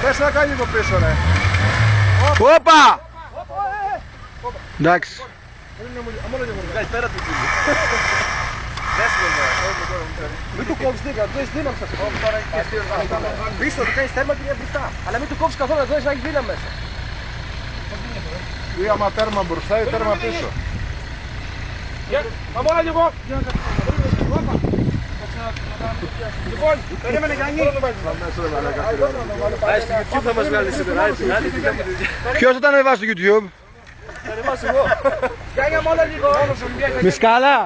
Δώσε να κάνει λίγο πίσω ρε. Όπα! Εντάξει. Μην του κόβεις δίκα, του έχεις δύναμη σας. Πίσω, του κάνεις τέρμα και μια μπροστά. Αλλά μην του κόβεις καθόλου, εδώ έχεις να έχει δύναμη μέσα. Ή άμα τέρμα μπροστά ή τέρμα πίσω. Πάμε όλα λίγο. Λοιπόν, περίμενε Γιάννη. Στο YouTube θα μας βγάλει σήμερα. Ποιος θα τα ανεβάσει στο YouTube? Θα ανεβάσω εγώ. Γιάννη, μόνο λίγο. Με σκάλα?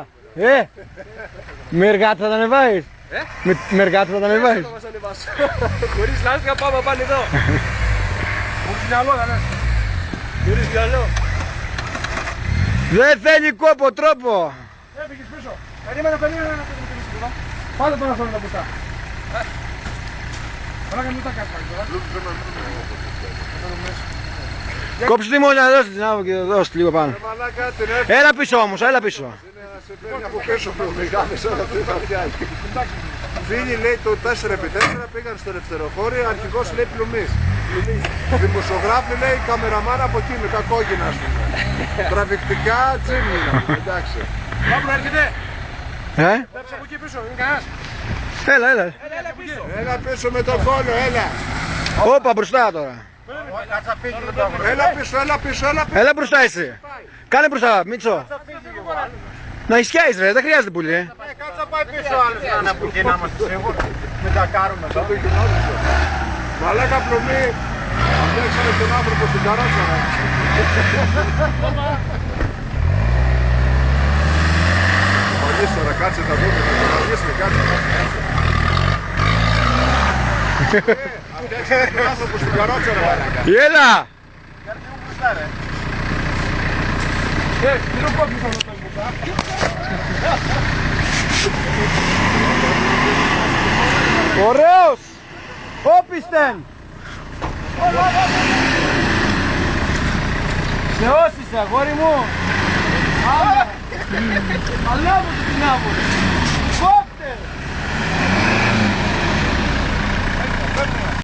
Με εργάτη θα τα ανεβάεις? Με εργάτη θα τα ανεβάεις? Θα μας ανεβάσω. Χωρίς λάστιχα πάμε πάνω εδώ. Χωρίς μυαλό θα λες. Χωρίς μυαλό. Δεν θέλει κόπο τρόπο. Έφυγες πίσω. Περίμενε να τελειώσει εδώ. Πάντα τώρα θέλω να μπροστά. Τώρα κάνει τα κάτω. Κόψε τη μόνη να δώσει την άβο και δώσει λίγο πάνω. Έλα πίσω όμως, έλα πίσω. Από πίσω που μεγάλες όλα του είπα πιάνει. Φίλοι λέει το 4x4 πήγαν στο ελευθεροχώριο, αρχηγός λέει πλουμής. Δημοσιογράφοι λέει καμεραμάν από εκεί με τα κόκκινα ας πούμε. Τραβηκτικά τσίμινα, εντάξει. Πάμε έρχεται. Πέψε από εκεί πίσω, είναι κανένας. Έλα. Έλα πίσω με τον κόλλο, έλα. Όπα μπροστά τώρα. Έλα πίσω. Έλα μπροστά εσύ. Κάνε μπροστά, Μίτσο. Να ισχυάεις ρε, δεν χρειάζεται πολύ. Κάτσε να πάει πίσω άλλος να είναι από εκεί να είμαστε σίγουροι. Μην τα κάνουμε εδώ. Μαλάκα πλωμή. Αντέξανε τον άνθρωπο στην καρότσα. Παλιές τώρα, κάτσε τα δούμε. Παλιέσαι, κάτσε. Αντέξανε τον άνθρωπο στην καρότσα ρε μαλάκα. Έλα. Γιατί μου μπροστά ρε. Τι το κόβεις αυτό το μπροστά. Ωραίος. Όπιστεν. Θεός είσαι αγόρι μου. Αλάβω την άβολη.